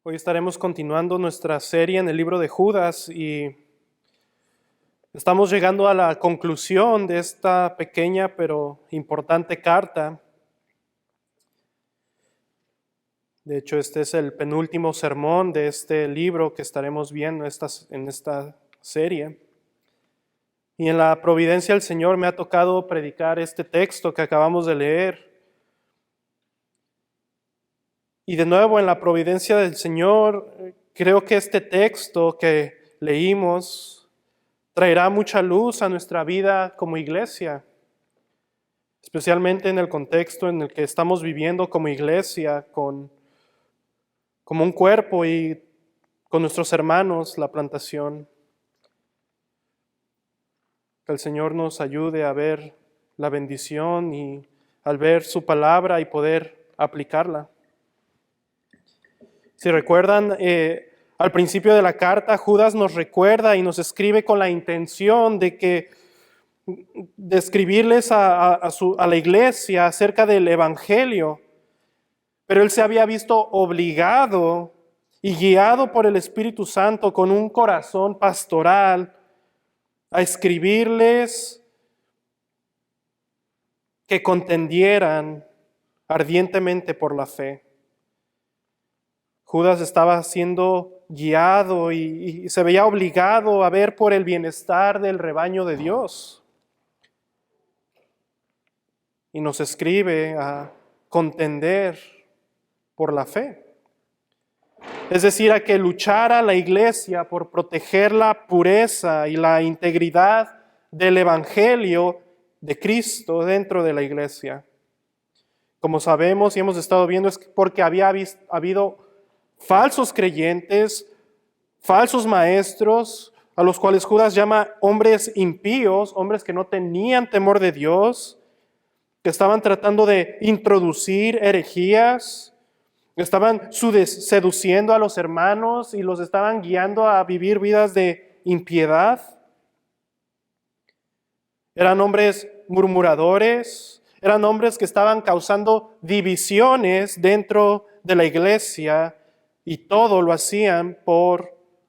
Hoy estaremos continuando nuestra serie en el libro de Judas y estamos llegando a la conclusión de esta pequeña pero importante carta. De hecho, este es el penúltimo sermón de este libro que estaremos viendo en esta serie. Y en la providencia del Señor me ha tocado predicar este texto que acabamos de leer. Y de nuevo, en la providencia del Señor, creo que este texto que leímos traerá mucha luz a nuestra vida como iglesia, especialmente en el contexto en el que estamos viviendo como iglesia, como un cuerpo y con nuestros hermanos, la plantación. Que el Señor nos ayude a ver la bendición y al ver su palabra y poder aplicarla. Si recuerdan, al principio de la carta, Judas nos recuerda y nos escribe con la intención de escribirles a la iglesia acerca del Evangelio, pero él se había visto obligado y guiado por el Espíritu Santo con un corazón pastoral a escribirles que contendieran ardientemente por la fe. Judas estaba siendo guiado y se veía obligado a ver por el bienestar del rebaño de Dios. Y nos escribe a contender por la fe. Es decir, a que luchara la iglesia por proteger la pureza y la integridad del Evangelio de Cristo dentro de la iglesia. Como sabemos y hemos estado viendo, es porque había habido falsos creyentes, falsos maestros, a los cuales Judas llama hombres impíos, hombres que no tenían temor de Dios, que estaban tratando de introducir herejías, estaban seduciendo a los hermanos y los estaban guiando a vivir vidas de impiedad. Eran hombres murmuradores, eran hombres que estaban causando divisiones dentro de la iglesia y todo lo hacían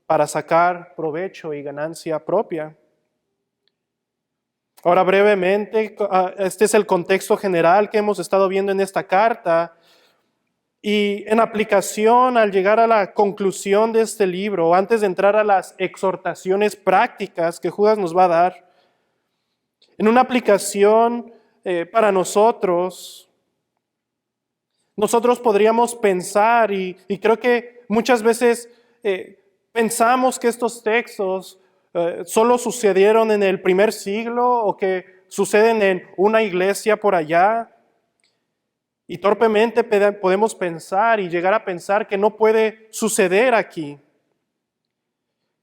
para sacar provecho y ganancia propia. Ahora brevemente, este es el contexto general que hemos estado viendo en esta carta. Y en aplicación, al llegar a la conclusión de este libro, antes de entrar a las exhortaciones prácticas que Judas nos va a dar, en una aplicación para nosotros podríamos pensar, y creo que muchas veces pensamos que estos textos solo sucedieron en el primer siglo o que suceden en una iglesia por allá. Y torpemente podemos pensar y llegar a pensar que no puede suceder aquí.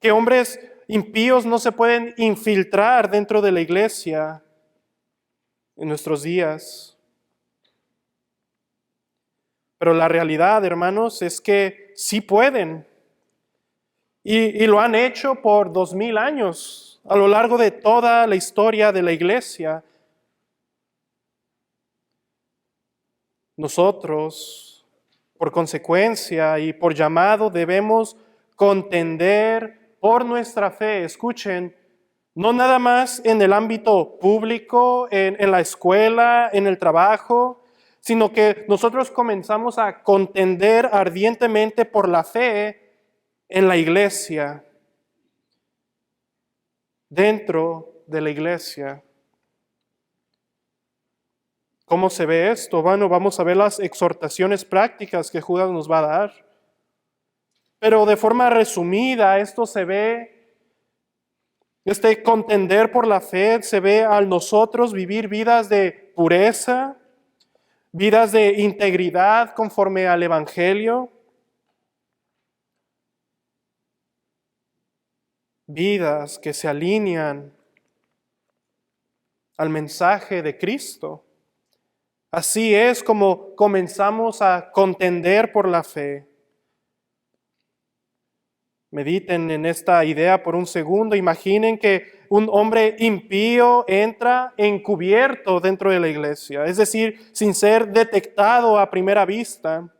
Que hombres impíos no se pueden infiltrar dentro de la iglesia en nuestros días. Pero la realidad, hermanos, es que sí pueden. Y lo han hecho por 2000 años, a lo largo de toda la historia de la iglesia. Nosotros, por consecuencia y por llamado, debemos contender por nuestra fe. Escuchen, no nada más en el ámbito público, en la escuela, en el trabajo, sino que nosotros comenzamos a contender ardientemente por la fe en la iglesia, dentro de la iglesia. ¿Cómo se ve esto? Bueno, vamos a ver las exhortaciones prácticas que Judas nos va a dar. Pero de forma resumida, esto se ve, este contender por la fe, se ve al nosotros vivir vidas de pureza, vidas de integridad conforme al Evangelio, vidas que se alinean al mensaje de Cristo. Así es como comenzamos a contender por la fe. Mediten en esta idea por un segundo. Imaginen que un hombre impío entra encubierto dentro de la iglesia, es decir, sin ser detectado a primera vista.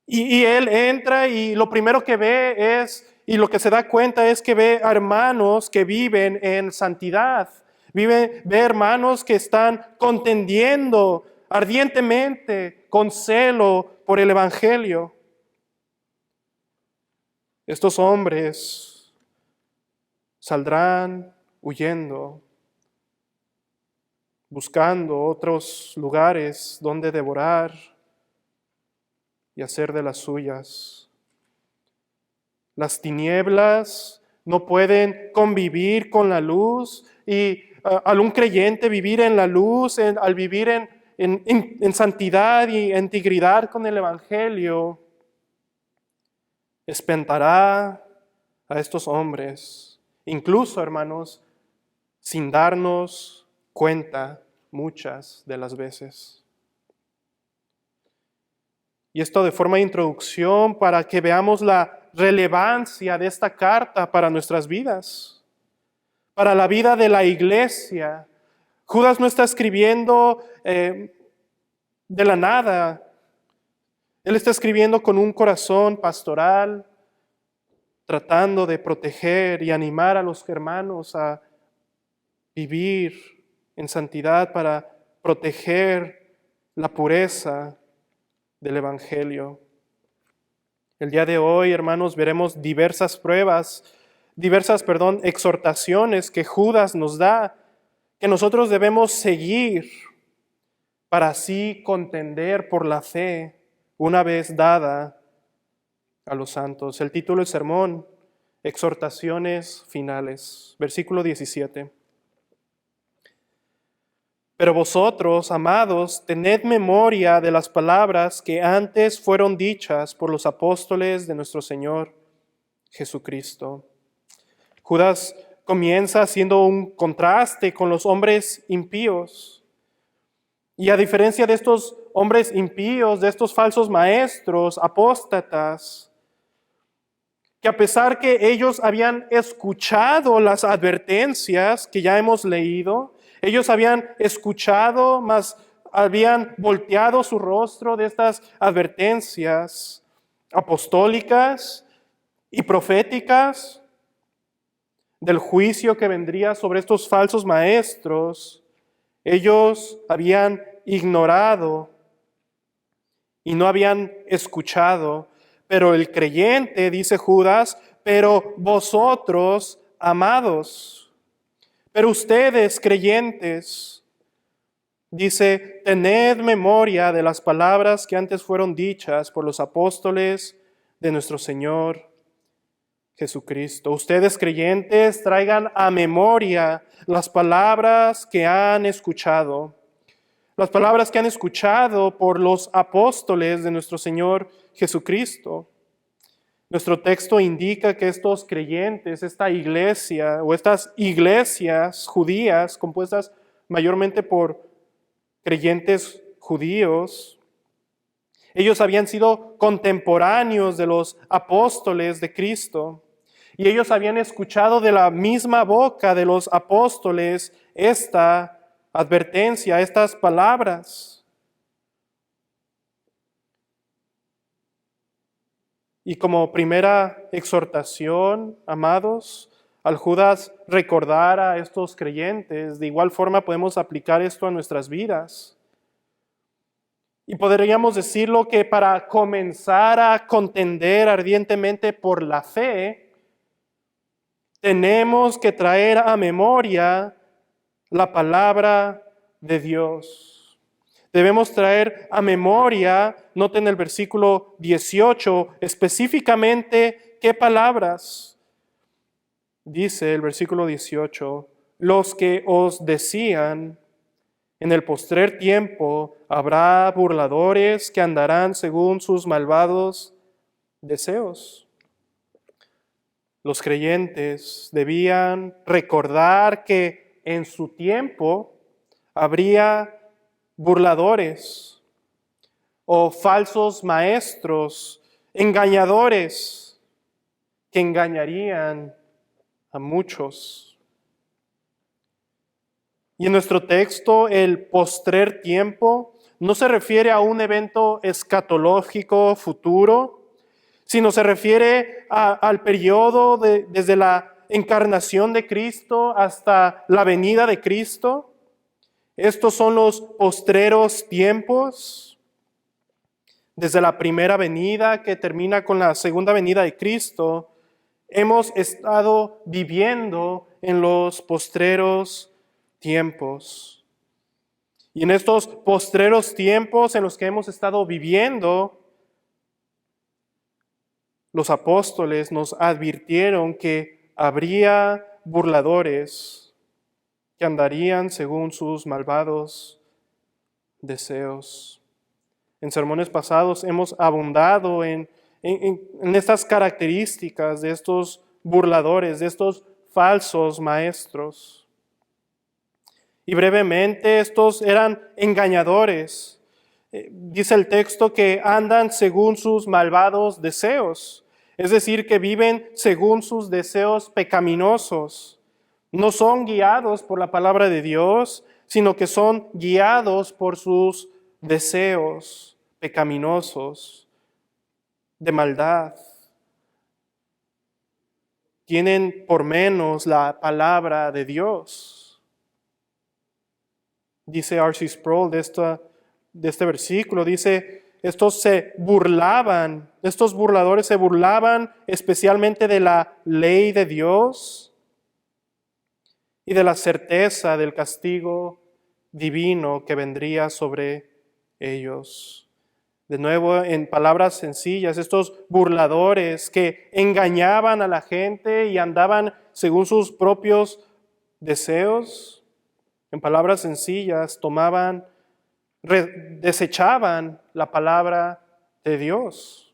Y él entra y lo primero que ve es, y lo que se da cuenta es que ve a hermanos que viven en santidad. Ve hermanos que están contendiendo ardientemente, con celo por el Evangelio. Estos hombres saldrán huyendo, buscando otros lugares donde devorar y hacer de las suyas. Las tinieblas no pueden convivir con la luz y al un creyente vivir en la luz, al vivir en santidad y integridad con el Evangelio, espantará a estos hombres, incluso, hermanos, sin darnos cuenta muchas de las veces. Y esto de forma de introducción para que veamos la relevancia de esta carta para nuestras vidas, para la vida de la iglesia. Judas no está escribiendo de la nada. Él está escribiendo con un corazón pastoral, tratando de proteger y animar a los hermanos a vivir en santidad para proteger la pureza del Evangelio. El día de hoy, hermanos, veremos diversas exhortaciones que Judas nos da, que nosotros debemos seguir para así contender por la fe una vez dada a los santos. El título del sermón, Exhortaciones finales, versículo 17. Pero vosotros, amados, tened memoria de las palabras que antes fueron dichas por los apóstoles de nuestro Señor Jesucristo. Judas comienza haciendo un contraste con los hombres impíos. Y a diferencia de estos hombres impíos, de estos falsos maestros, apóstatas, que a pesar que ellos habían escuchado las advertencias que ya hemos leído, ellos habían escuchado, mas habían volteado su rostro de estas advertencias apostólicas y proféticas del juicio que vendría sobre estos falsos maestros. Ellos habían ignorado y no habían escuchado. Pero el creyente, dice Judas, pero vosotros, amados, pero ustedes, creyentes, dice, tened memoria de las palabras que antes fueron dichas por los apóstoles de nuestro Señor Jesucristo. Ustedes, creyentes, traigan a memoria las palabras que han escuchado. Las palabras que han escuchado por los apóstoles de nuestro Señor Jesucristo. Nuestro texto indica que estos creyentes, esta iglesia o estas iglesias judías compuestas mayormente por creyentes judíos, ellos habían sido contemporáneos de los apóstoles de Cristo y ellos habían escuchado de la misma boca de los apóstoles esta advertencia, estas palabras. Y como primera exhortación, amados, al Judas recordar a estos creyentes, de igual forma podemos aplicar esto a nuestras vidas. Y podríamos decirlo que para comenzar a contender ardientemente por la fe, tenemos que traer a memoria la palabra de Dios. Debemos traer a memoria, noten el versículo 18, específicamente qué palabras. Dice el versículo 18, los que os decían, en el postrer tiempo habrá burladores que andarán según sus malvados deseos. Los creyentes debían recordar que en su tiempo habría burladores o falsos maestros, engañadores, que engañarían a muchos. Y en nuestro texto, el postrer tiempo no se refiere a un evento escatológico futuro, sino se refiere al periodo desde la encarnación de Cristo hasta la venida de Cristo. Estos son los postreros tiempos, desde la primera venida que termina con la segunda venida de Cristo. Hemos estado viviendo en los postreros tiempos. Y en estos postreros tiempos en los que hemos estado viviendo, los apóstoles nos advirtieron que habría burladores que andarían según sus malvados deseos. En sermones pasados hemos abundado en estas características de estos burladores, de estos falsos maestros. Y brevemente, estos eran engañadores. Dice el texto que andan según sus malvados deseos, es decir, que viven según sus deseos pecaminosos. No son guiados por la palabra de Dios, sino que son guiados por sus deseos pecaminosos de maldad. Tienen por menos la palabra de Dios. Dice R.C. Sproul de este versículo, dice, estos burladores se burlaban especialmente de la ley de Dios y de la certeza del castigo divino que vendría sobre ellos. De nuevo, en palabras sencillas, estos burladores que engañaban a la gente y andaban según sus propios deseos, en palabras sencillas, desechaban la palabra de Dios.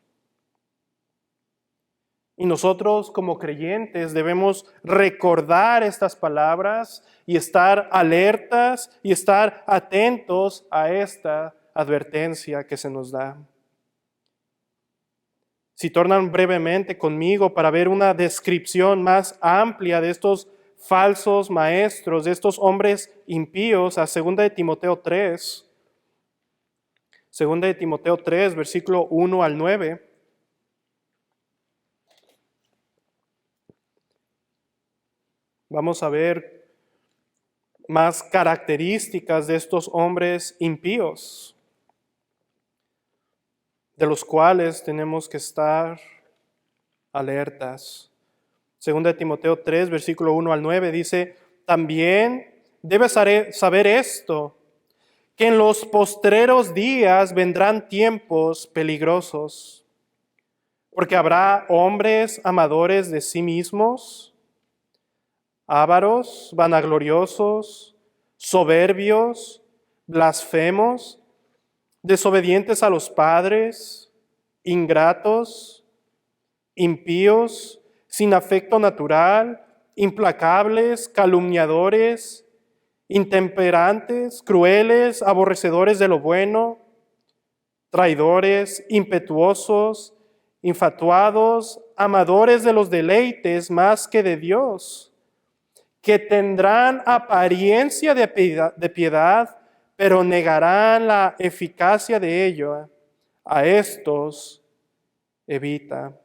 Y nosotros como creyentes debemos recordar estas palabras y estar alertas y estar atentos a esta advertencia que se nos da. Si tornan brevemente conmigo para ver una descripción más amplia de estos falsos maestros, de estos hombres impíos, a 2 de Timoteo 3, 2 de Timoteo 3, versículo 1 al 9. Vamos a ver más características de estos hombres impíos, de los cuales tenemos que estar alertas. 2 de Timoteo 3, versículo 1 al 9 dice, también debes saber esto, que en los postreros días vendrán tiempos peligrosos, porque habrá hombres amadores de sí mismos, ávaros, vanagloriosos, soberbios, blasfemos, desobedientes a los padres, ingratos, impíos, sin afecto natural, implacables, calumniadores, intemperantes, crueles, aborrecedores de lo bueno, traidores, impetuosos, infatuados, amadores de los deleites más que de Dios, que tendrán apariencia de piedad, pero negarán la eficacia de ello. A estos evita.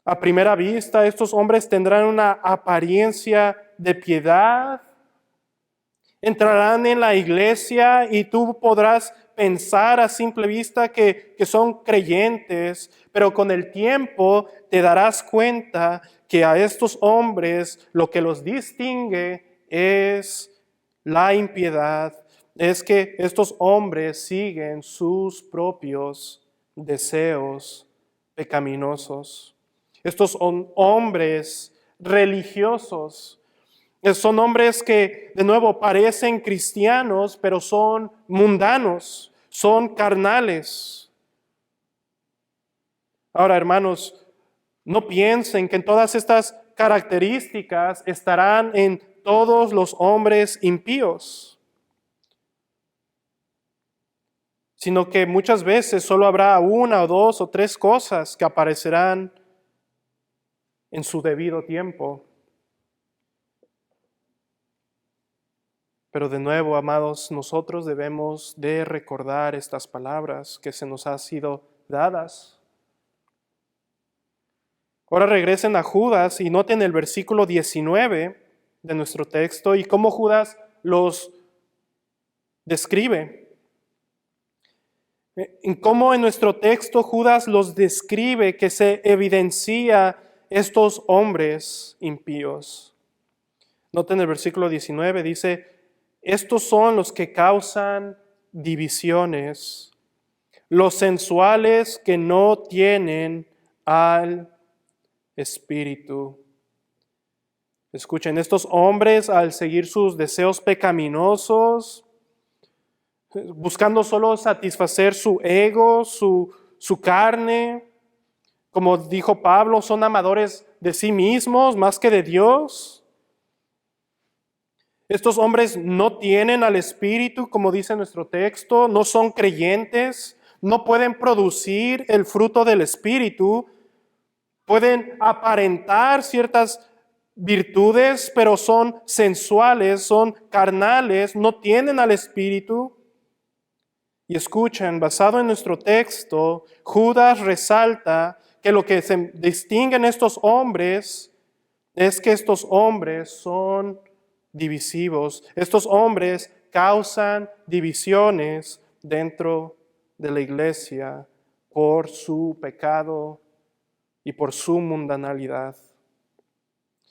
A primera vista, estos hombres tendrán una apariencia de piedad, entrarán en la iglesia y tú podrás pensar a simple vista que son creyentes, pero con el tiempo te darás cuenta que a estos hombres lo que los distingue es la impiedad, es que estos hombres siguen sus propios deseos pecaminosos. Estos son hombres religiosos. Son hombres que, de nuevo, parecen cristianos, pero son mundanos, son carnales. Ahora, hermanos, no piensen que en todas estas características estarán en todos los hombres impíos, sino que muchas veces solo habrá una o dos o tres cosas que aparecerán en su debido tiempo. Pero de nuevo, amados, nosotros debemos de recordar estas palabras que se nos han sido dadas. Ahora regresen a Judas y noten el versículo 19 de nuestro texto y cómo Judas los describe. En cómo en nuestro texto Judas los describe, que se evidencia estos hombres impíos. Noten el versículo 19, dice: estos son los que causan divisiones, los sensuales que no tienen al Espíritu. Escuchen, estos hombres, al seguir sus deseos pecaminosos, buscando solo satisfacer su ego, su carne, como dijo Pablo, son amadores de sí mismos más que de Dios. Estos hombres no tienen al Espíritu, como dice nuestro texto, no son creyentes, no pueden producir el fruto del Espíritu, pueden aparentar ciertas virtudes, pero son sensuales, son carnales, no tienen al Espíritu. Y escuchen, basado en nuestro texto, Judas resalta que lo que se distingue en estos hombres es que estos hombres son divisivos. Estos hombres causan divisiones dentro de la iglesia por su pecado y por su mundanalidad.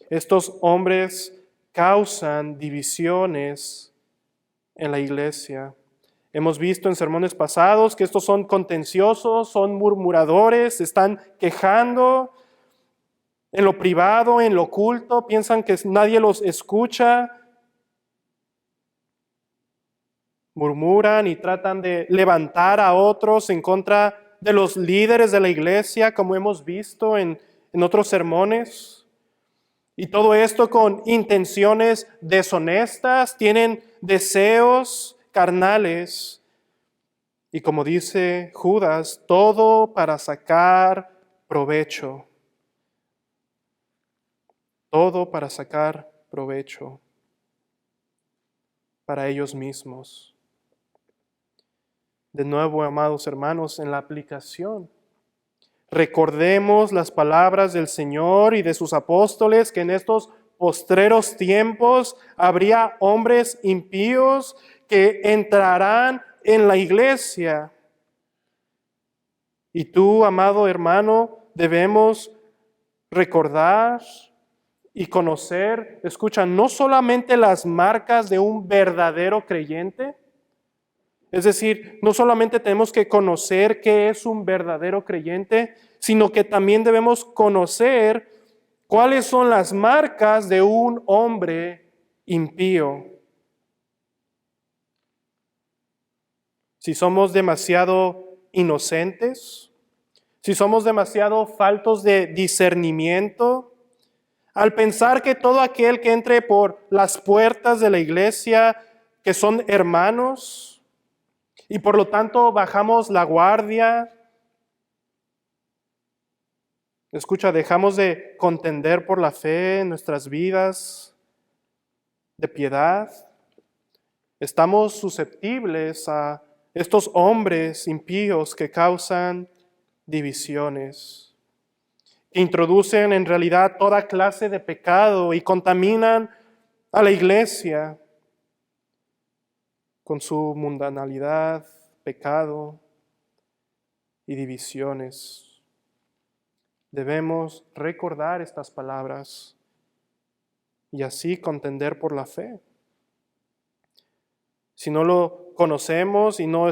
Estos hombres causan divisiones en la iglesia. Hemos visto en sermones pasados que estos son contenciosos, son murmuradores, se están quejando en lo privado, en lo oculto, piensan que nadie los escucha, murmuran y tratan de levantar a otros en contra de los líderes de la iglesia, como hemos visto en otros sermones. Y todo esto con intenciones deshonestas, tienen deseos carnales. Y como dice Judas, todo para sacar provecho. Todo para sacar provecho para ellos mismos. De nuevo, amados hermanos, en la aplicación, recordemos las palabras del Señor y de sus apóstoles, que en estos postreros tiempos habría hombres impíos que entrarán en la iglesia. Y tú, amado hermano, debemos recordar y conocer, escucha, no solamente las marcas de un verdadero creyente, es decir, no solamente tenemos que conocer qué es un verdadero creyente, sino que también debemos conocer cuáles son las marcas de un hombre impío. Si somos demasiado inocentes, si somos demasiado faltos de discernimiento, al pensar que todo aquel que entre por las puertas de la iglesia, que son hermanos, y por lo tanto bajamos la guardia, escucha, dejamos de contender por la fe en nuestras vidas de piedad, estamos susceptibles a estos hombres impíos que causan divisiones, introducen en realidad toda clase de pecado y contaminan a la iglesia con su mundanalidad, pecado y divisiones. Debemos recordar estas palabras y así contender por la fe. Si no lo conocemos y no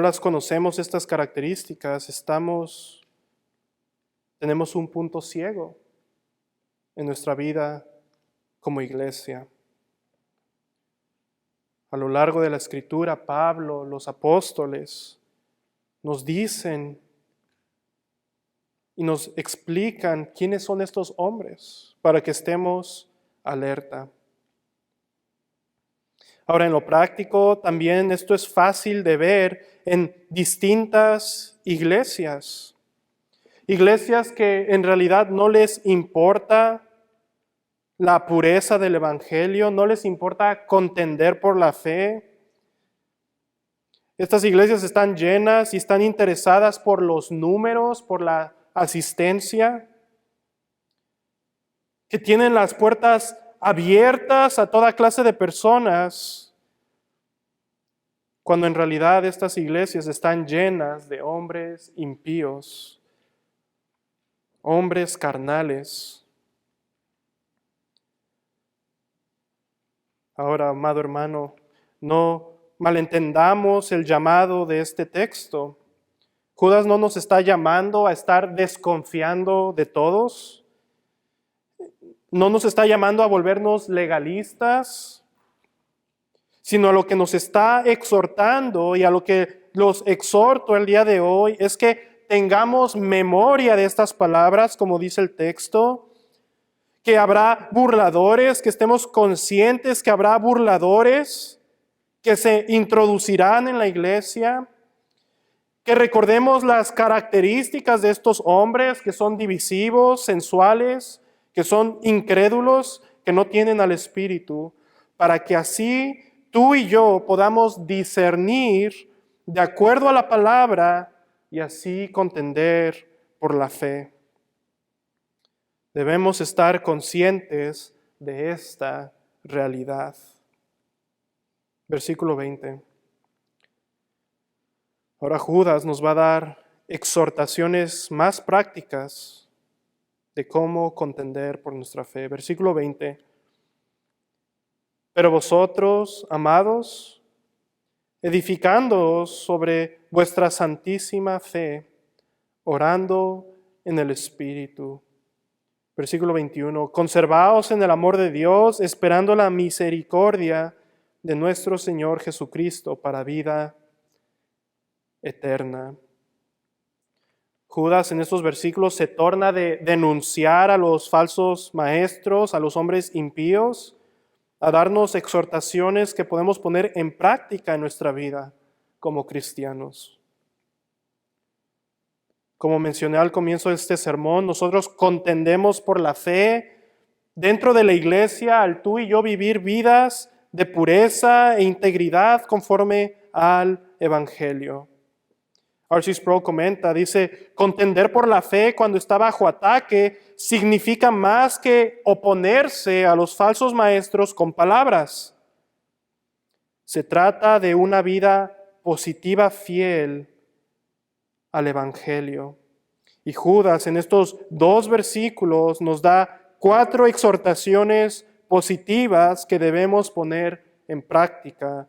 las conocemos estas características, tenemos un punto ciego en nuestra vida como iglesia. A lo largo de la Escritura, Pablo, los apóstoles, nos dicen y nos explican quiénes son estos hombres para que estemos alerta. Ahora, en lo práctico, también esto es fácil de ver en distintas iglesias. Iglesias que en realidad no les importa la pureza del Evangelio, no les importa contender por la fe. Estas iglesias están llenas y están interesadas por los números, por la asistencia, que tienen las puertas abiertas a toda clase de personas, cuando en realidad estas iglesias están llenas de hombres impíos, hombres carnales. Ahora, amado hermano, no malentendamos el llamado de este texto. Judas no nos está llamando a estar desconfiando de todos. No nos está llamando a volvernos legalistas, sino a lo que nos está exhortando y a lo que los exhorto el día de hoy es que tengamos memoria de estas palabras, como dice el texto, que habrá burladores, que estemos conscientes que habrá burladores que se introducirán en la iglesia, que recordemos las características de estos hombres que son divisivos, sensuales, que son incrédulos, que no tienen al Espíritu, para que así tú y yo podamos discernir de acuerdo a la palabra y así contender por la fe. Debemos estar conscientes de esta realidad. Versículo 20. Ahora Judas nos va a dar exhortaciones más prácticas de cómo contender por nuestra fe. Versículo 20. Pero vosotros, amados, edificándoos sobre vuestra santísima fe, orando en el Espíritu. Versículo 21. Conservaos en el amor de Dios, esperando la misericordia de nuestro Señor Jesucristo para vida eterna. Judas en estos versículos se torna de denunciar a los falsos maestros, a los hombres impíos, a darnos exhortaciones que podemos poner en práctica en nuestra vida como cristianos. Como mencioné al comienzo de este sermón, nosotros contendemos por la fe dentro de la iglesia al tú y yo vivir vidas de pureza e integridad conforme al Evangelio. R.C. Sproul comenta, dice, contender por la fe cuando está bajo ataque significa más que oponerse a los falsos maestros con palabras. Se trata de una vida positiva fiel al Evangelio. Y Judas en estos 2 versículos nos da 4 exhortaciones positivas que debemos poner en práctica.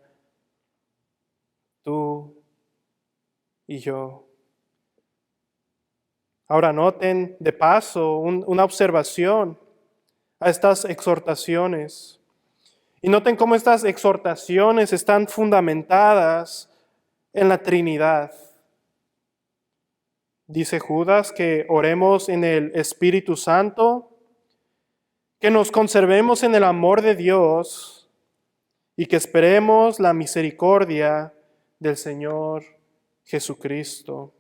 Tú y yo. Ahora noten de paso una observación a estas exhortaciones. Y noten cómo estas exhortaciones están fundamentadas en la Trinidad. Dice Judas que oremos en el Espíritu Santo, que nos conservemos en el amor de Dios y que esperemos la misericordia del Señor Jesucristo.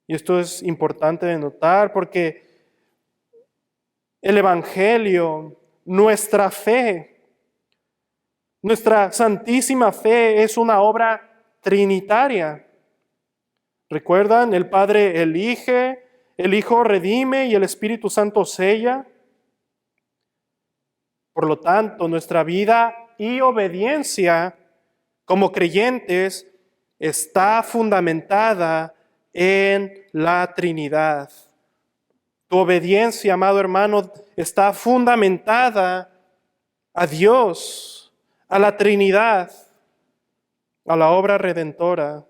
Y esto es importante de notar porque el Evangelio, nuestra fe, nuestra santísima fe es una obra trinitaria. ¿Recuerdan? El Padre elige, el Hijo redime y el Espíritu Santo sella. Por lo tanto, nuestra vida y obediencia como creyentes está fundamentada en la Trinidad. Tu obediencia, amado hermano, está fundamentada a Dios, a la Trinidad, a la obra redentora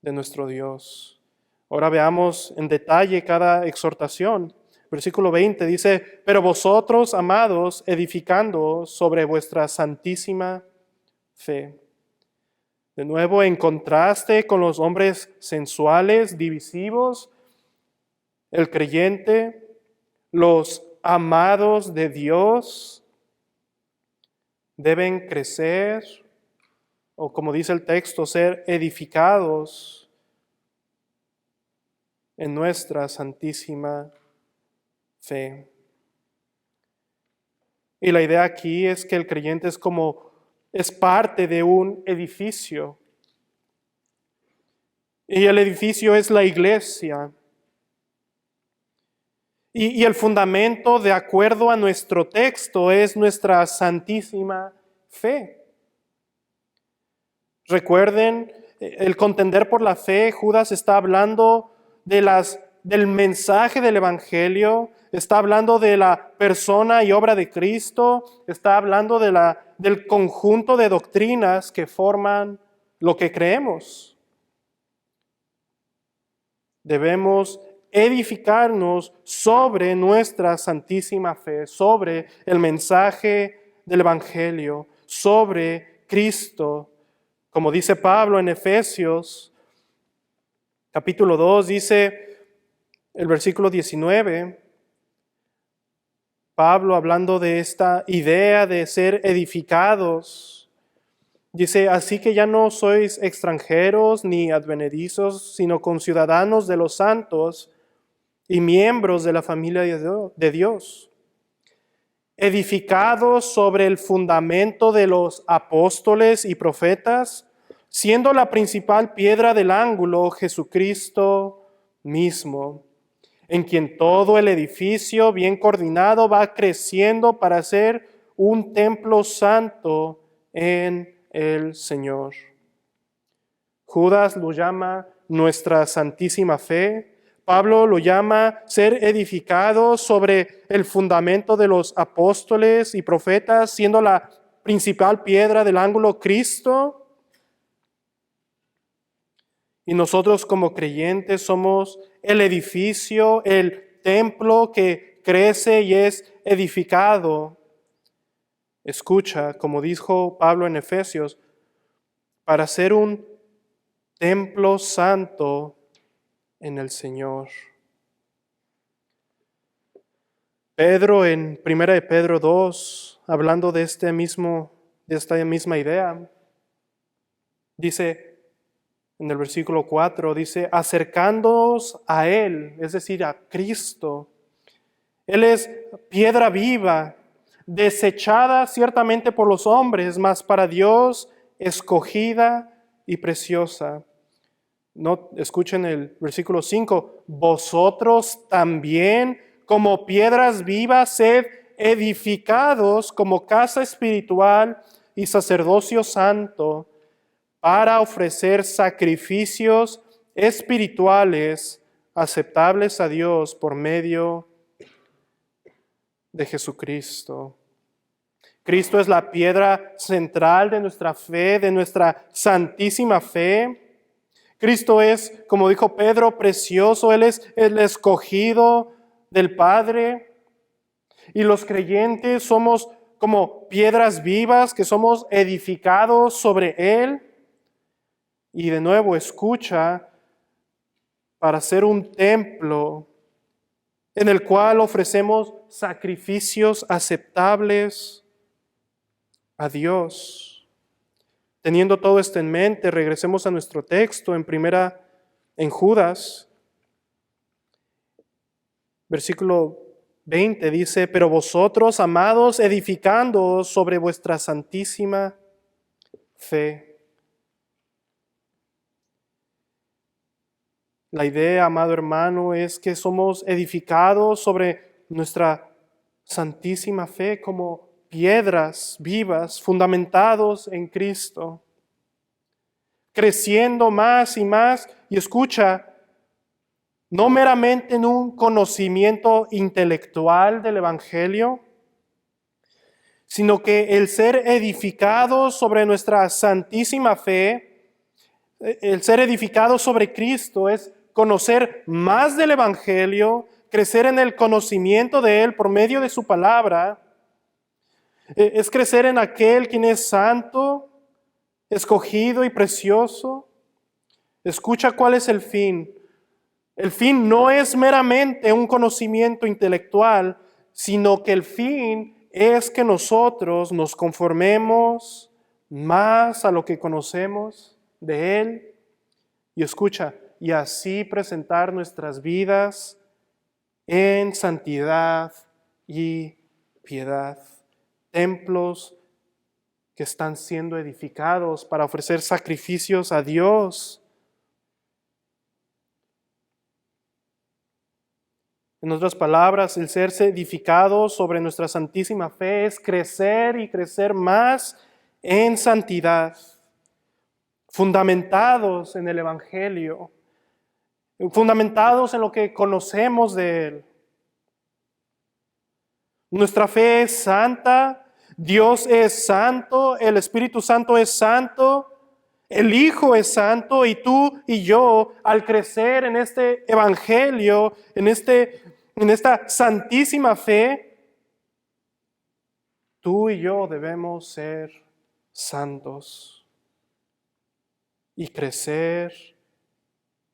de nuestro Dios. Ahora veamos en detalle cada exhortación. Versículo 20 dice, pero vosotros, amados, edificando sobre vuestra santísima fe. De nuevo, en contraste con los hombres sensuales, divisivos, el creyente, los amados de Dios, deben crecer, o como dice el texto, ser edificados en nuestra santísima fe. Y la idea aquí es que el creyente es parte de un edificio. Y el edificio es la iglesia. Y el fundamento, de acuerdo a nuestro texto, es nuestra santísima fe. Recuerden, el contender por la fe, Judas está hablando del mensaje del Evangelio, está hablando de la persona y obra de Cristo, está hablando del conjunto de doctrinas que forman lo que creemos. Debemos edificarnos sobre nuestra santísima fe, sobre el mensaje del Evangelio, sobre Cristo. Como dice Pablo en Efesios, capítulo 2, dice el versículo 19, Pablo hablando de esta idea de ser edificados, dice, así que ya no sois extranjeros ni advenedizos, sino conciudadanos de los santos y miembros de la familia de Dios, edificados sobre el fundamento de los apóstoles y profetas, siendo la principal piedra del ángulo Jesucristo mismo, en quien todo el edificio bien coordinado va creciendo para ser un templo santo en el Señor. Judas lo llama nuestra santísima fe. Pablo lo llama ser edificado sobre el fundamento de los apóstoles y profetas, siendo la principal piedra del ángulo Cristo. Y nosotros como creyentes somos el edificio, el templo que crece y es edificado. Escucha, como dijo Pablo en Efesios, para ser un templo santo en el Señor. Pedro en 1 de Pedro 2, hablando de esta misma idea, dice en el versículo 4, dice, acercándoos a Él, es decir, a Cristo. Él es piedra viva, desechada ciertamente por los hombres, mas para Dios escogida y preciosa. No, escuchen el versículo 5. Vosotros también, como piedras vivas, sed edificados como casa espiritual y sacerdocio santo, para ofrecer sacrificios espirituales aceptables a Dios por medio de Jesucristo. Cristo es la piedra central de nuestra fe, de nuestra santísima fe. Cristo es, como dijo Pedro, precioso. Él es el escogido del Padre. Y los creyentes somos como piedras vivas que somos edificados sobre Él. Y de nuevo, escucha, para ser un templo en el cual ofrecemos sacrificios aceptables a Dios. Teniendo todo esto en mente, regresemos a nuestro texto en Judas, versículo 20 dice, pero vosotros, amados, edificándoos sobre vuestra santísima fe. La idea, amado hermano, es que somos edificados sobre nuestra santísima fe como piedras vivas, fundamentados en Cristo, creciendo más y más, y escucha, no meramente en un conocimiento intelectual del Evangelio, sino que el ser edificados sobre nuestra santísima fe, el ser edificados sobre Cristo es conocer más del Evangelio, crecer en el conocimiento de Él por medio de su palabra, es crecer en aquel quien es santo, escogido y precioso. Escucha cuál es el fin. El fin no es meramente un conocimiento intelectual, sino que el fin es que nosotros nos conformemos más a lo que conocemos de Él. Y escucha, y así presentar nuestras vidas en santidad y piedad. Templos que están siendo edificados para ofrecer sacrificios a Dios. En otras palabras, el serse edificado sobre nuestra santísima fe es crecer y crecer más en santidad, fundamentados en el Evangelio, fundamentados en lo que conocemos de Él. Nuestra fe es santa, Dios es santo, el Espíritu Santo es santo, el Hijo es santo, y tú y yo, al crecer en este Evangelio, en esta santísima fe, tú y yo debemos ser santos y crecer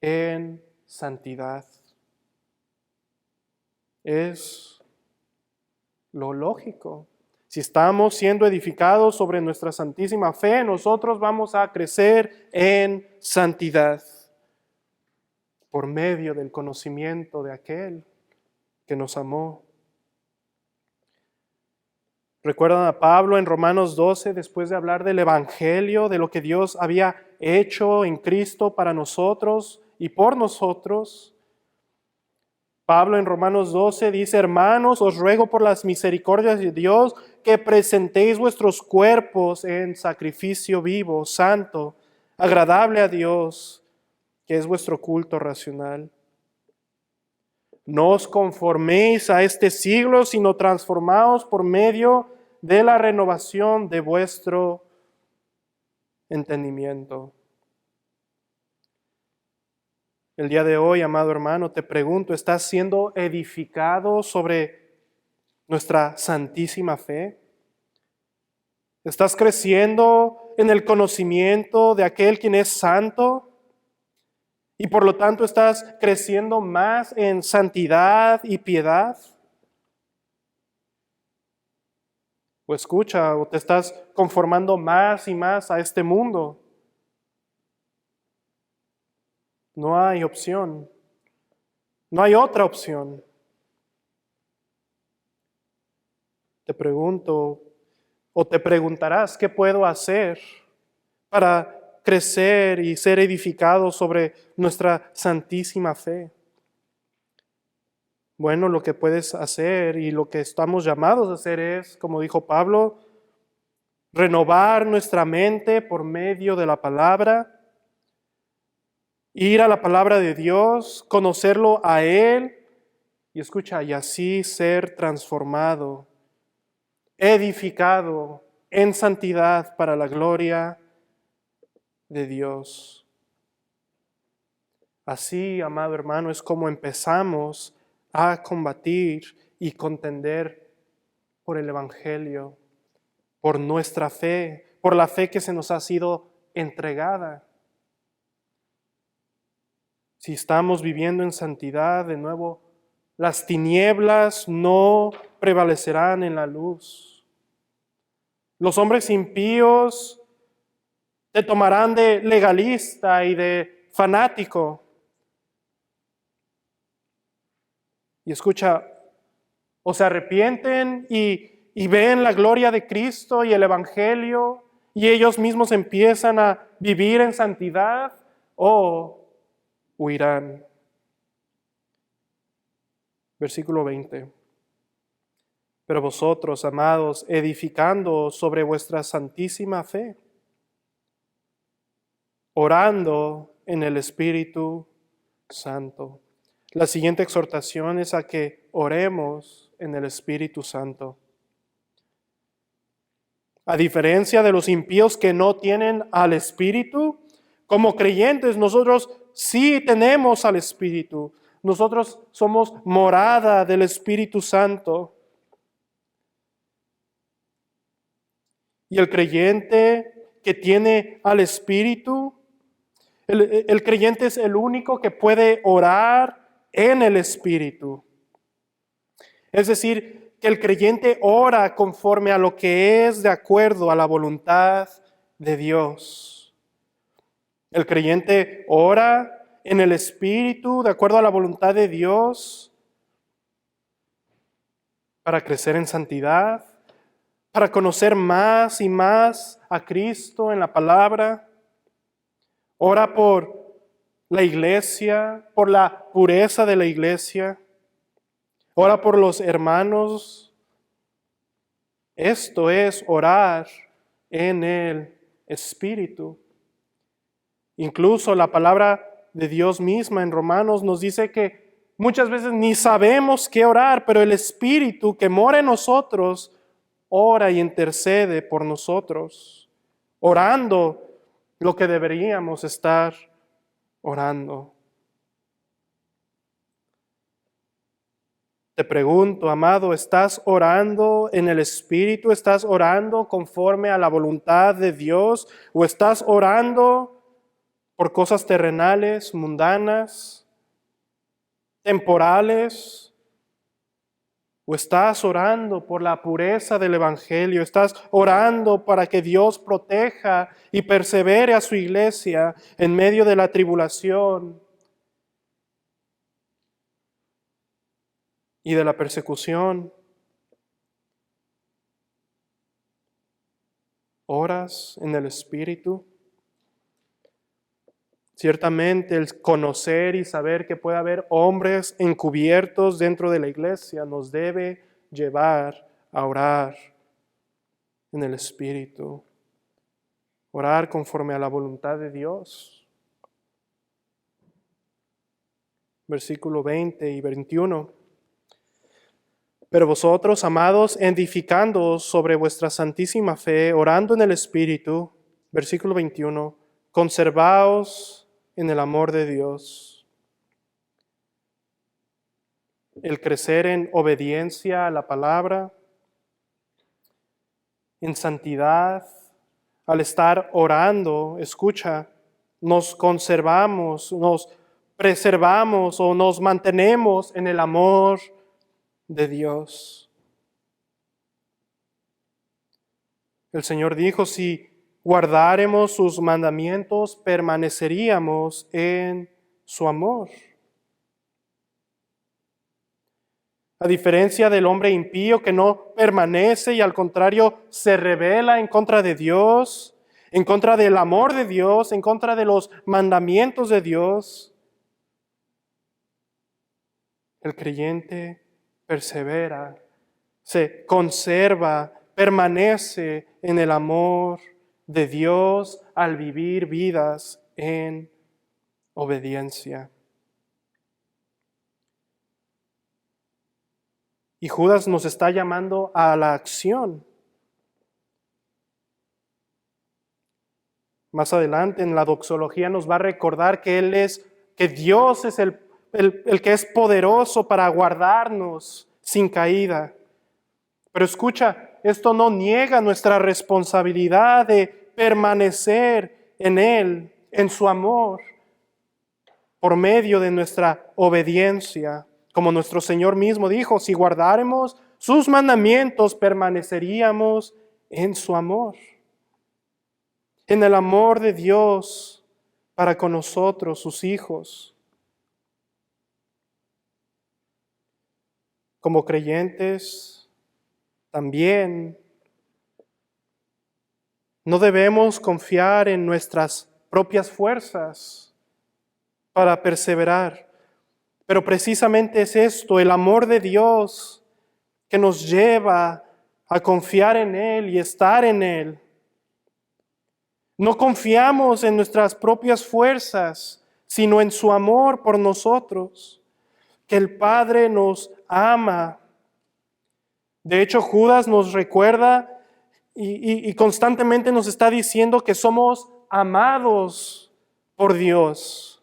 en santidad. Es lo lógico. Si estamos siendo edificados sobre nuestra santísima fe, nosotros vamos a crecer en santidad por medio del conocimiento de aquel que nos amó. ¿Recuerdan a Pablo en Romanos 12, después de hablar del Evangelio, de lo que Dios había hecho en Cristo para nosotros y por nosotros? Pablo en Romanos 12 dice: hermanos, os ruego por las misericordias de Dios que presentéis vuestros cuerpos en sacrificio vivo, santo, agradable a Dios, que es vuestro culto racional. No os conforméis a este siglo, sino transformaos por medio de la renovación de vuestro entendimiento. El día de hoy, amado hermano, te pregunto, ¿estás siendo edificado sobre nuestra santísima fe? ¿Estás creciendo en el conocimiento de aquel quien es santo? Y por lo tanto estás creciendo más en santidad y piedad. O escucha, o te estás conformando más y más a este mundo. No hay opción. No hay otra opción. Te pregunto, o te preguntarás, ¿qué puedo hacer para crecer y ser edificado sobre nuestra santísima fe? Bueno, lo que puedes hacer y lo que estamos llamados a hacer es, como dijo Pablo, renovar nuestra mente por medio de la palabra, ir a la palabra de Dios, conocerlo a Él y escucha, y así ser transformado, edificado en santidad para la gloria de Dios. Así, amado hermano, es como empezamos a combatir y contender por el Evangelio, por nuestra fe, por la fe que se nos ha sido entregada. Si estamos viviendo en santidad, de nuevo, las tinieblas no prevalecerán en la luz. Los hombres impíos te tomarán de legalista y de fanático. Y escucha, o se arrepienten y ven la gloria de Cristo y el Evangelio, y ellos mismos empiezan a vivir en santidad, o huirán. Versículo 20. Pero vosotros, amados, edificando sobre vuestra santísima fe, orando en el Espíritu Santo. La siguiente exhortación es a que oremos en el Espíritu Santo. A diferencia de los impíos que no tienen al Espíritu, como creyentes nosotros sí tenemos al Espíritu. Nosotros somos morada del Espíritu Santo. Y el creyente que tiene al Espíritu, el creyente es el único que puede orar en el Espíritu. Es decir, que el creyente ora conforme a lo que es de acuerdo a la voluntad de Dios. El creyente ora en el Espíritu de acuerdo a la voluntad de Dios para crecer en santidad, para conocer más y más a Cristo en la palabra. Ora por la iglesia, por la pureza de la iglesia. Ora por los hermanos. Esto es orar en el Espíritu. Incluso la palabra de Dios misma en Romanos nos dice que muchas veces ni sabemos qué orar, pero el Espíritu que mora en nosotros ora y intercede por nosotros, orando lo que deberíamos estar orando. Te pregunto, amado, ¿estás orando en el Espíritu? ¿Estás orando conforme a la voluntad de Dios? ¿O estás orando por cosas terrenales, mundanas, temporales? ¿O estás orando por la pureza del Evangelio? ¿Estás orando para que Dios proteja y persevere a su iglesia en medio de la tribulación y de la persecución? ¿Oras en el Espíritu? Ciertamente el conocer y saber que puede haber hombres encubiertos dentro de la iglesia nos debe llevar a orar en el Espíritu. Orar conforme a la voluntad de Dios. Versículo 20 y 21. Pero vosotros, amados, edificándoos sobre vuestra santísima fe, orando en el Espíritu, versículo 21, conservaos en el amor de Dios. El crecer en obediencia a la palabra, en santidad, al estar orando, escucha, nos conservamos, nos preservamos o nos mantenemos en el amor de Dios. El Señor dijo, si guardáremos sus mandamientos, permaneceríamos en su amor. A diferencia del hombre impío que no permanece y al contrario se rebela en contra de Dios, en contra del amor de Dios, en contra de los mandamientos de Dios, el creyente persevera, se conserva, permanece en el amor de Dios al vivir vidas en obediencia. Y Judas nos está llamando a la acción. Más adelante en la doxología nos va a recordar que que Dios es el que es poderoso para guardarnos sin caída. Pero escucha, esto no niega nuestra responsabilidad de permanecer en Él, en su amor, por medio de nuestra obediencia. Como nuestro Señor mismo dijo, si guardáremos sus mandamientos, permaneceríamos en su amor. En el amor de Dios para con nosotros, sus hijos. Como creyentes, también no debemos confiar en nuestras propias fuerzas para perseverar. Pero precisamente es esto, el amor de Dios, que nos lleva a confiar en Él y estar en Él. No confiamos en nuestras propias fuerzas, sino en su amor por nosotros, que el Padre nos ama. De hecho, Judas nos recuerda y constantemente nos está diciendo que somos amados por Dios.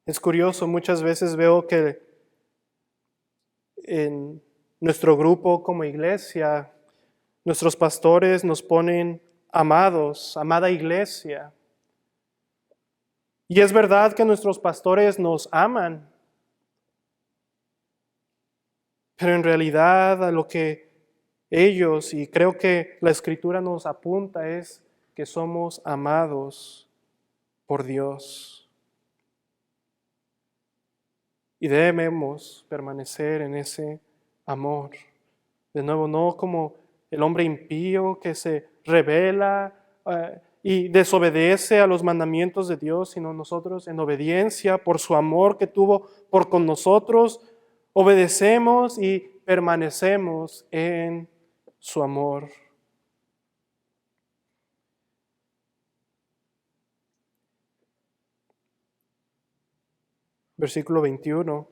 Es curioso, muchas veces veo que en nuestro grupo como iglesia, nuestros pastores nos ponen amados, amada iglesia. Y es verdad que nuestros pastores nos aman, pero en realidad a lo que ellos, y creo que la Escritura nos apunta, es que somos amados por Dios. Y debemos permanecer en ese amor. De nuevo, no como el hombre impío que se rebela y desobedece a los mandamientos de Dios, sino nosotros en obediencia por su amor que tuvo por con nosotros, obedecemos y permanecemos en su amor. Versículo 21.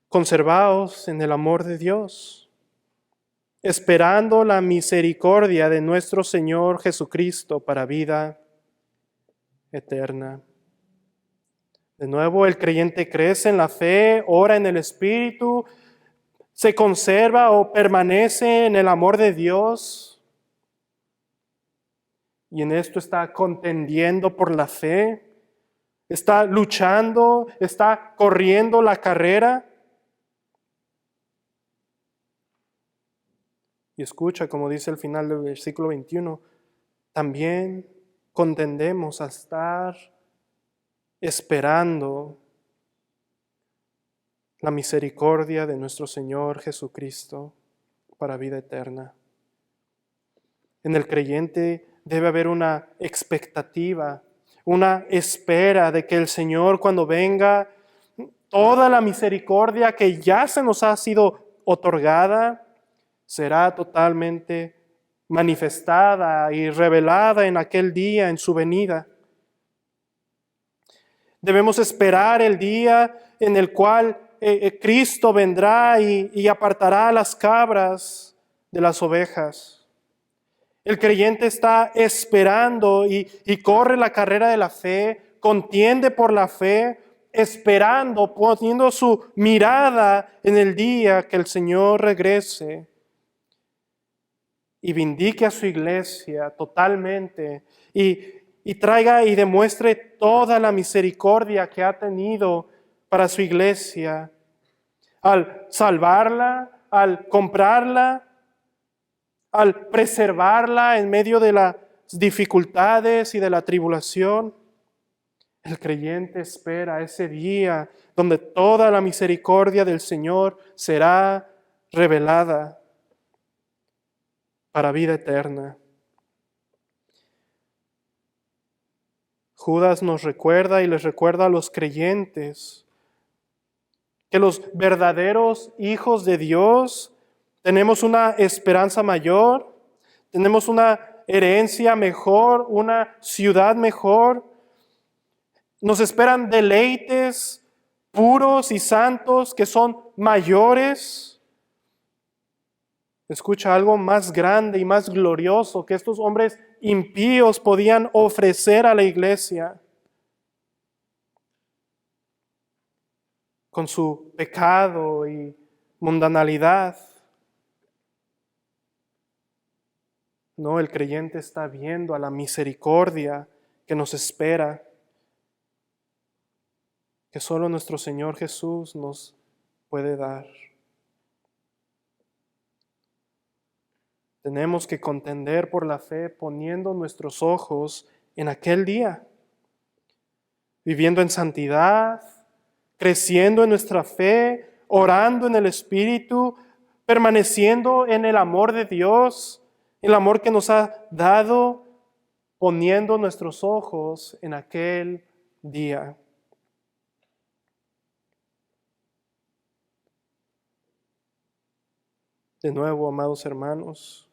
Conservaos en el amor de Dios, esperando la misericordia de nuestro Señor Jesucristo para vida eterna. De nuevo, el creyente crece en la fe, ora en el Espíritu, se conserva o permanece en el amor de Dios. Y en esto está contendiendo por la fe, está luchando, está corriendo la carrera. Y escucha, como dice el final del versículo 21, también contendemos a estar esperando la misericordia de nuestro Señor Jesucristo para vida eterna. En el creyente debe haber una expectativa, una espera de que el Señor, cuando venga, toda la misericordia que ya se nos ha sido otorgada será totalmente manifestada y revelada en aquel día, en su venida. Debemos esperar el día en el cual Cristo vendrá y apartará a las cabras de las ovejas. El creyente está esperando y corre la carrera de la fe, contiende por la fe, esperando, poniendo su mirada en el día que el Señor regrese y vindique a su iglesia totalmente y traiga y demuestre toda la misericordia que ha tenido para su iglesia al salvarla, al comprarla, al preservarla en medio de las dificultades y de la tribulación. El creyente espera ese día donde toda la misericordia del Señor será revelada para vida eterna. Judas nos recuerda y les recuerda a los creyentes que los verdaderos hijos de Dios tenemos una esperanza mayor, tenemos una herencia mejor, una ciudad mejor. Nos esperan deleites puros y santos que son mayores. Escucha, algo más grande y más glorioso que estos hombres impíos podían ofrecer a la iglesia con su pecado y mundanalidad. No, el creyente está viendo a la misericordia que nos espera, que solo nuestro Señor Jesús nos puede dar. Tenemos que contender por la fe poniendo nuestros ojos en aquel día, viviendo en santidad, creciendo en nuestra fe, orando en el Espíritu, permaneciendo en el amor de Dios, el amor que nos ha dado, poniendo nuestros ojos en aquel día. De nuevo, amados hermanos,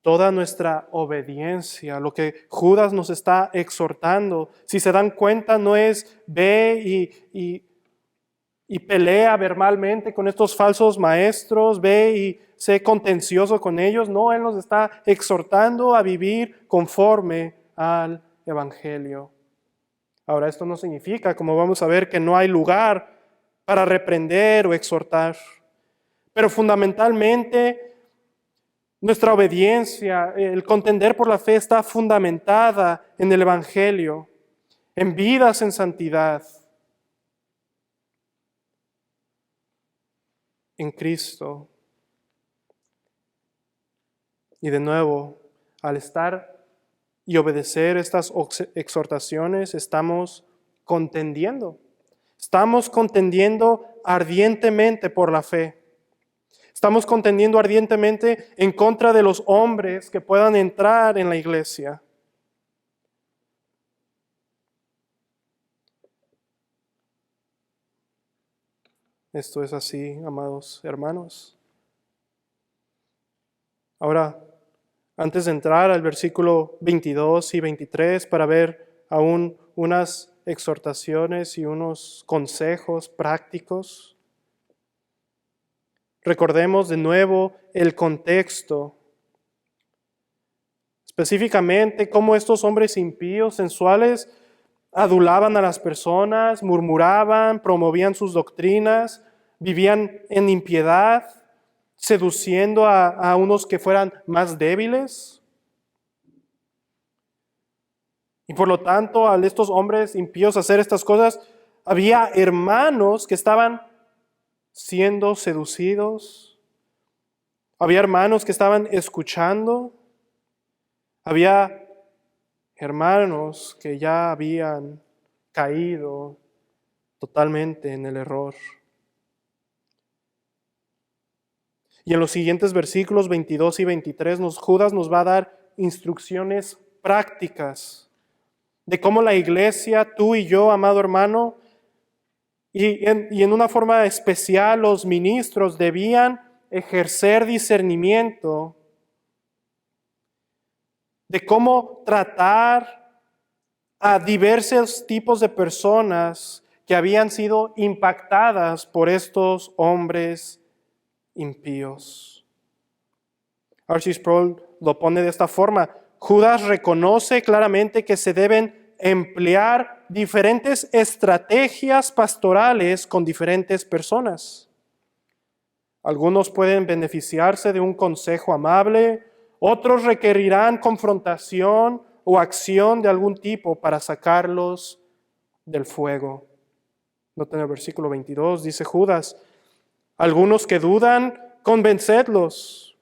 toda nuestra obediencia, lo que Judas nos está exhortando, si se dan cuenta, no es ve y pelea verbalmente con estos falsos maestros, ve y sé contencioso con ellos. No, Él nos está exhortando a vivir conforme al Evangelio. Ahora, esto no significa, como vamos a ver, que no hay lugar para reprender o exhortar, pero fundamentalmente nuestra obediencia, el contender por la fe está fundamentada en el Evangelio, en vidas en santidad, en Cristo. Y de nuevo, al estar y obedecer estas exhortaciones, estamos contendiendo. Estamos contendiendo ardientemente por la fe. Estamos contendiendo ardientemente en contra de los hombres que puedan entrar en la iglesia. Esto es así, amados hermanos. Ahora, antes de entrar al versículo 22 y 23 para ver aún unas exhortaciones y unos consejos prácticos, recordemos de nuevo el contexto. Específicamente, cómo estos hombres impíos, sensuales, adulaban a las personas, murmuraban, promovían sus doctrinas, vivían en impiedad, seduciendo a unos que fueran más débiles. Y por lo tanto, al estos hombres impíos hacer estas cosas, había hermanos que estaban siendo seducidos. Había hermanos que estaban escuchando. Había hermanos que ya habían caído totalmente en el error. Y en los siguientes versículos 22 y 23, Judas nos va a dar instrucciones prácticas de cómo la iglesia, tú y yo, amado hermano, y en una forma especial los ministros debían ejercer discernimiento de cómo tratar a diversos tipos de personas que habían sido impactadas por estos hombres impíos. R.C. Sproul lo pone de esta forma: Judas reconoce claramente que se deben emplear diferentes estrategias pastorales con diferentes personas. Algunos pueden beneficiarse de un consejo amable, otros requerirán confrontación o acción de algún tipo para sacarlos del fuego. Noten el versículo 22, dice Judas: algunos que dudan, convencedlos.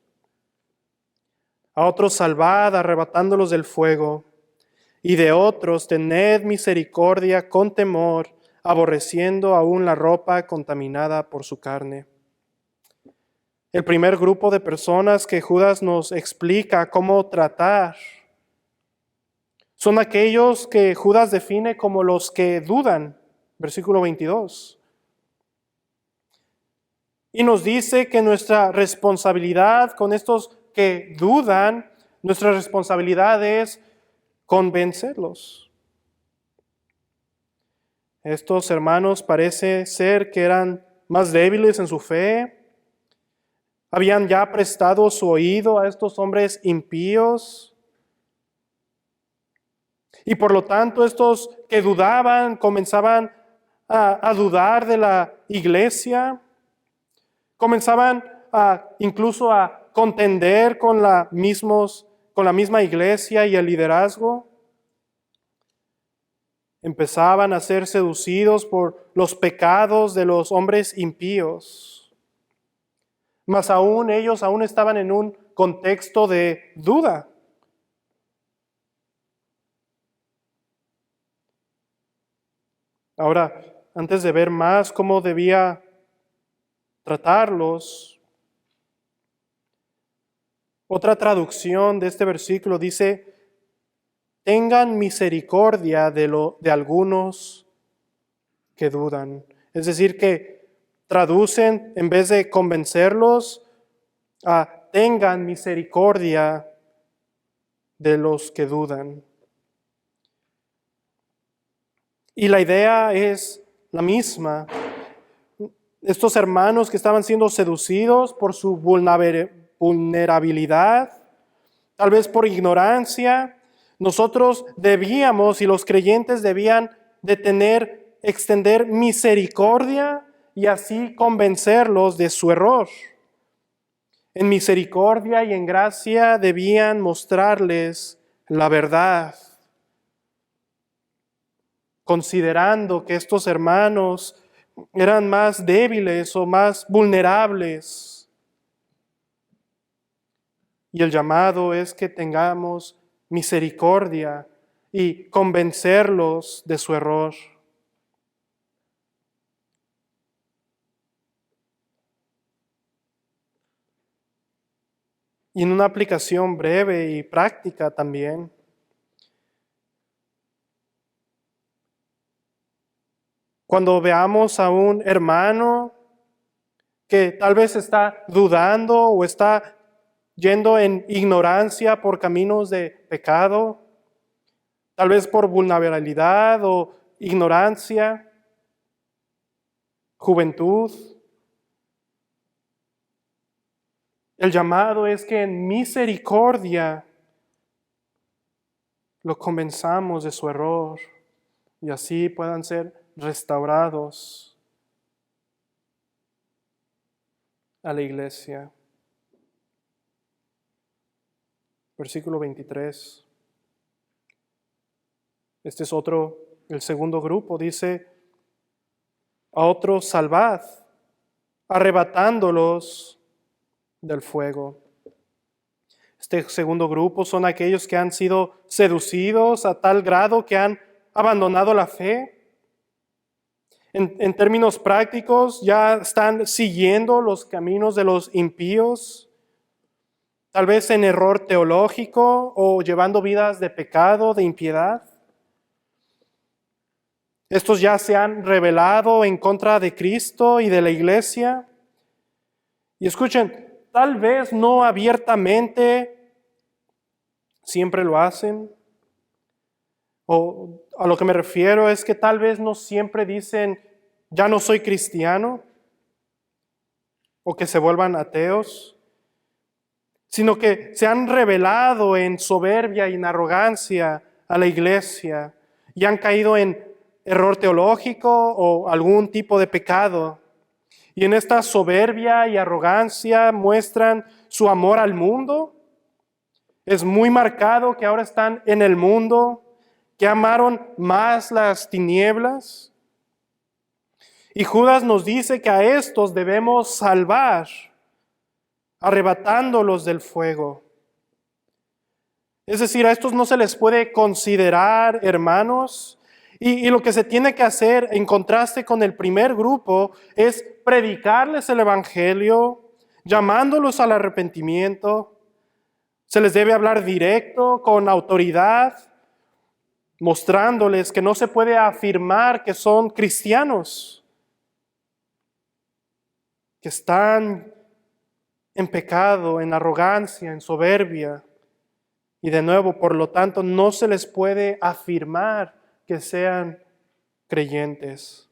A otros salvad, arrebatándolos del fuego. Y de otros tened misericordia con temor, aborreciendo aún la ropa contaminada por su carne. El primer grupo de personas que Judas nos explica cómo tratar son aquellos que Judas define como los que dudan, versículo 22. Y nos dice que nuestra responsabilidad con estos que dudan, nuestra responsabilidad es convencerlos. Estos hermanos parece ser que eran más débiles en su fe. Habían ya prestado su oído a estos hombres impíos. Y por lo tanto, estos que dudaban comenzaban a dudar de la iglesia. Comenzaban incluso a contender con la misma iglesia y el liderazgo. Empezaban a ser seducidos por los pecados de los hombres impíos. Mas aún ellos estaban en un contexto de duda. Ahora, antes de ver más cómo debía tratarlos, otra traducción de este versículo dice: tengan misericordia de algunos que dudan. Es decir, que traducen, en vez de convencerlos, tengan misericordia de los que dudan. Y la idea es la misma. Estos hermanos que estaban siendo seducidos por su vulnerabilidad, tal vez por ignorancia, nosotros debíamos, y los creyentes debían de extender misericordia y así convencerlos de su error. En misericordia y en gracia debían mostrarles la verdad, considerando que estos hermanos eran más débiles o más vulnerables. Y el llamado es que tengamos misericordia y convencerlos de su error. y en una aplicación breve y práctica también. Cuando veamos a un hermano que tal vez está dudando o está yendo en ignorancia por caminos de pecado, tal vez por vulnerabilidad o ignorancia, juventud, el llamado es que en misericordia lo convenzamos de su error y así puedan ser restaurados a la iglesia. Versículo 23. Este es el segundo grupo, dice, a otros salvad, arrebatándolos del fuego. Este segundo grupo son aquellos que han sido seducidos a tal grado que han abandonado la fe. En términos prácticos, ya están siguiendo los caminos de los impíos, tal vez en error teológico o llevando vidas de pecado, de impiedad. Estos ya se han rebelado en contra de Cristo y de la iglesia. Y escuchen, tal vez no abiertamente, siempre lo hacen. O a lo que me refiero es que tal vez no siempre dicen, ya no soy cristiano, o que se vuelvan ateos, sino que se han rebelado en soberbia y en arrogancia a la iglesia y han caído en error teológico o algún tipo de pecado. Y en esta soberbia y arrogancia muestran su amor al mundo. Es muy marcado que ahora están en el mundo, que amaron más las tinieblas. Y Judas nos dice que a estos debemos salvar, arrebatándolos del fuego. Es decir, a estos no se les puede considerar hermanos. Y lo que se tiene que hacer en contraste con el primer grupo es predicarles el evangelio, llamándolos al arrepentimiento. Se les debe hablar directo, con autoridad, mostrándoles que no se puede afirmar que son cristianos, que están en pecado, en arrogancia, en soberbia. Y de nuevo, por lo tanto, no se les puede afirmar que sean creyentes.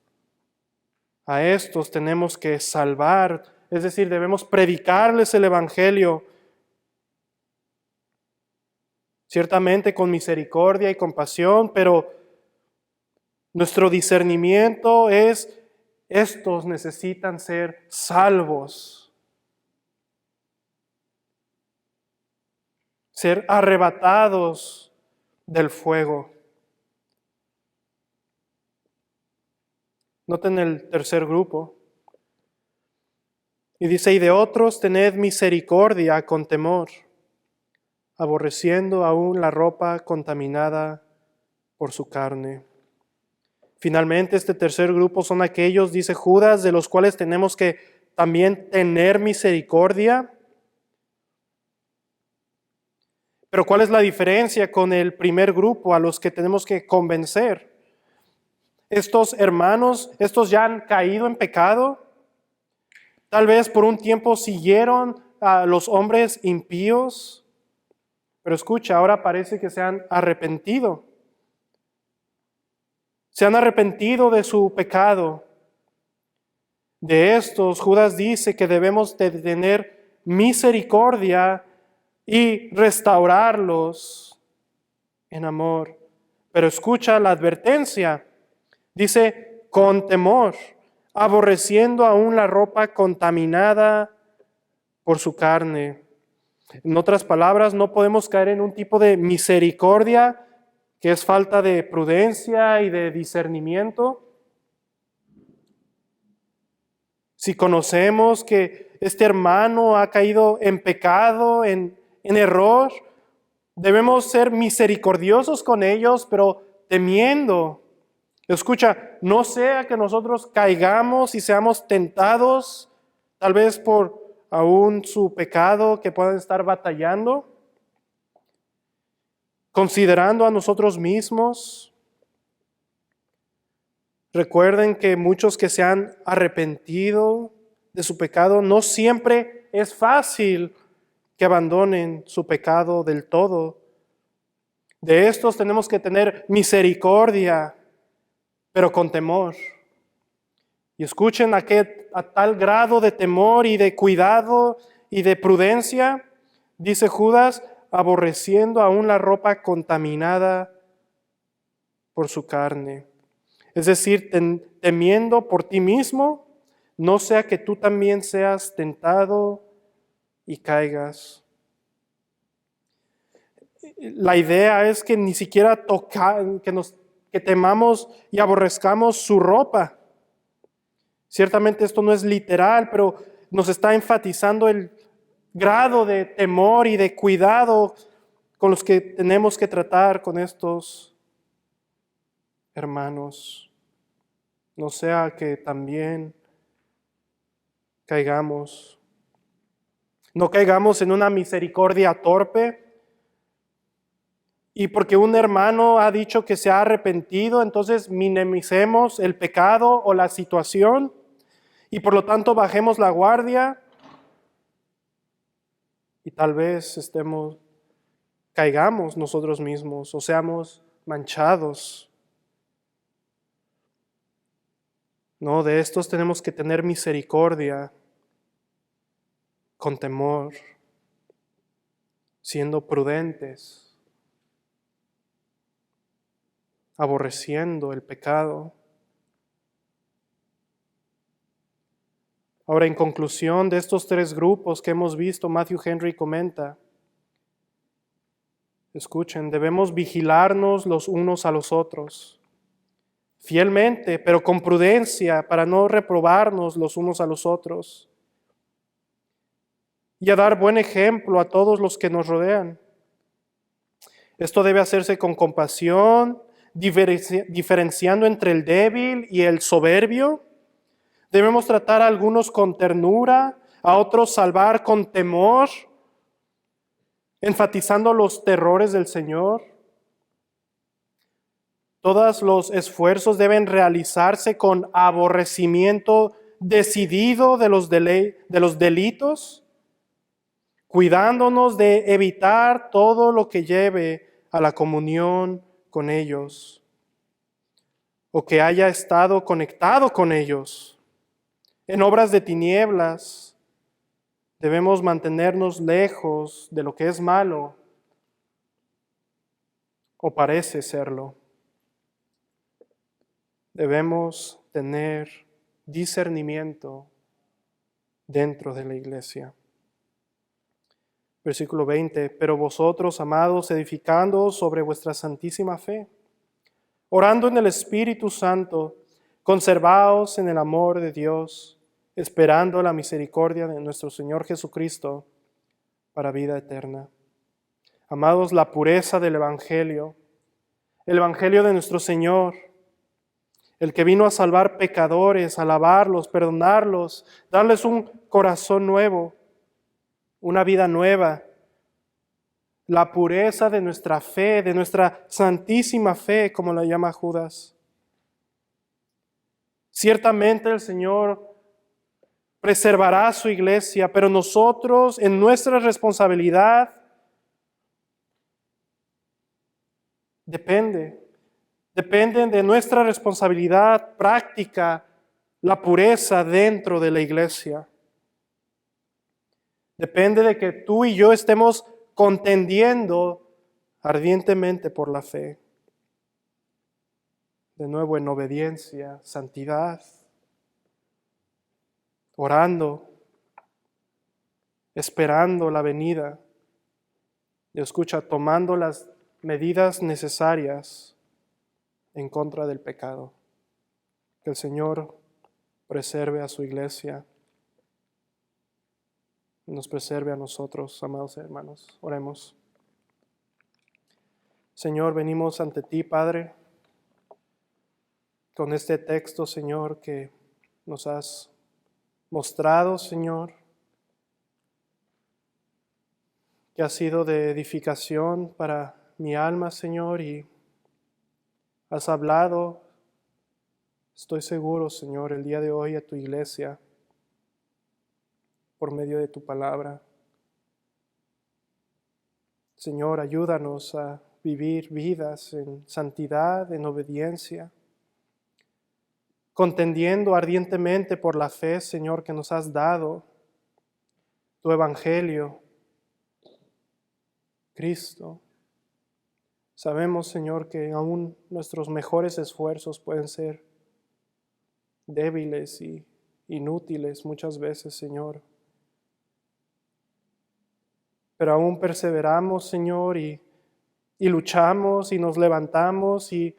A estos tenemos que salvar, es decir, debemos predicarles el evangelio, ciertamente con misericordia y compasión, pero nuestro discernimiento es, estos necesitan ser salvos, ser arrebatados del fuego. Noten el tercer grupo. Y dice, y de otros tened misericordia con temor, aborreciendo aún la ropa contaminada por su carne. Finalmente, este tercer grupo son aquellos, dice Judas, de los cuales tenemos que también tener misericordia. Pero ¿cuál es la diferencia con el primer grupo a los que tenemos que convencer? Estos hermanos, estos ya han caído en pecado. Tal vez por un tiempo siguieron a los hombres impíos. Pero escucha, ahora parece que se han arrepentido. Se han arrepentido de su pecado. De estos, Judas dice que debemos de tener misericordia y restaurarlos en amor. Pero escucha la advertencia. Dice, con temor, aborreciendo aún la ropa contaminada por su carne. En otras palabras, no podemos caer en un tipo de misericordia que es falta de prudencia y de discernimiento. Si conocemos que este hermano ha caído en pecado, en error, debemos ser misericordiosos con ellos, pero temiendo. Escucha, no sea que nosotros caigamos y seamos tentados, tal vez por aún su pecado, que puedan estar batallando, considerando a nosotros mismos. Recuerden que muchos que se han arrepentido de su pecado, no siempre es fácil que abandonen su pecado del todo. De estos tenemos que tener misericordia, pero con temor. Y escuchen a tal grado de temor y de cuidado y de prudencia, dice Judas, aborreciendo aún la ropa contaminada por su carne. Es decir, temiendo por ti mismo, no sea que tú también seas tentado y caigas. La idea es que ni siquiera que temamos y aborrezcamos su ropa. Ciertamente esto no es literal, pero nos está enfatizando el grado de temor y de cuidado con los que tenemos que tratar con estos hermanos. No sea que también caigamos. No caigamos en una misericordia torpe. Y porque un hermano ha dicho que se ha arrepentido, entonces minimicemos el pecado o la situación y por lo tanto bajemos la guardia y tal vez caigamos nosotros mismos o seamos manchados. No, de estos tenemos que tener misericordia con temor, siendo prudentes, aborreciendo el pecado. Ahora, en conclusión de estos tres grupos que hemos visto, Matthew Henry comenta, escuchen, debemos vigilarnos los unos a los otros, fielmente, pero con prudencia, para no reprobarnos los unos a los otros, y a dar buen ejemplo a todos los que nos rodean. Esto debe hacerse con compasión, diferenciando entre el débil y el soberbio. Debemos tratar a algunos con ternura, a otros salvar con temor, enfatizando los terrores del Señor. Todos los esfuerzos deben realizarse con aborrecimiento decidido de los delitos, cuidándonos de evitar todo lo que lleve a la comunión con ellos o que haya estado conectado con ellos. En obras de tinieblas debemos mantenernos lejos de lo que es malo o parece serlo. Debemos tener discernimiento dentro de la iglesia. Versículo 20, pero vosotros, amados, edificando sobre vuestra santísima fe, orando en el Espíritu Santo, conservaos en el amor de Dios, esperando la misericordia de nuestro Señor Jesucristo para vida eterna. Amados, la pureza del Evangelio, el Evangelio de nuestro Señor, el que vino a salvar pecadores, a lavarlos, perdonarlos, darles un corazón nuevo, una vida nueva. La pureza de nuestra fe, de nuestra santísima fe, como la llama Judas. Ciertamente el Señor preservará su iglesia, pero nosotros en nuestra responsabilidad depende de nuestra responsabilidad práctica la pureza dentro de la iglesia. Depende de que tú y yo estemos contendiendo ardientemente por la fe. De nuevo en obediencia, santidad, orando, esperando la venida. Y escucha, tomando las medidas necesarias en contra del pecado. Que el Señor preserve a su iglesia, nos preserve a nosotros, amados hermanos. Oremos. Señor, venimos ante ti, Padre, con este texto, Señor, que nos has mostrado, Señor, que ha sido de edificación para mi alma, Señor, y has hablado, estoy seguro, Señor, el día de hoy a tu iglesia por medio de tu palabra. Señor, ayúdanos a vivir vidas en santidad, en obediencia, contendiendo ardientemente por la fe, Señor, que nos has dado, tu evangelio, Cristo. Sabemos, Señor, que aún nuestros mejores esfuerzos pueden ser débiles y inútiles muchas veces, Señor. Pero aún perseveramos, Señor, y luchamos y nos levantamos y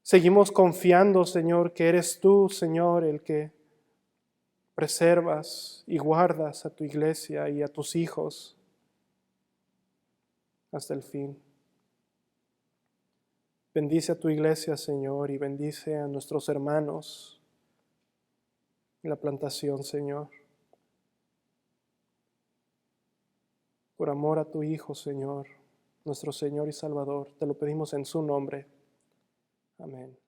seguimos confiando, Señor, que eres tú, Señor, el que preservas y guardas a tu iglesia y a tus hijos hasta el fin. Bendice a tu iglesia, Señor, y bendice a nuestros hermanos en la plantación, Señor. Por amor a tu Hijo, Señor, nuestro Señor y Salvador, te lo pedimos en su nombre. Amén.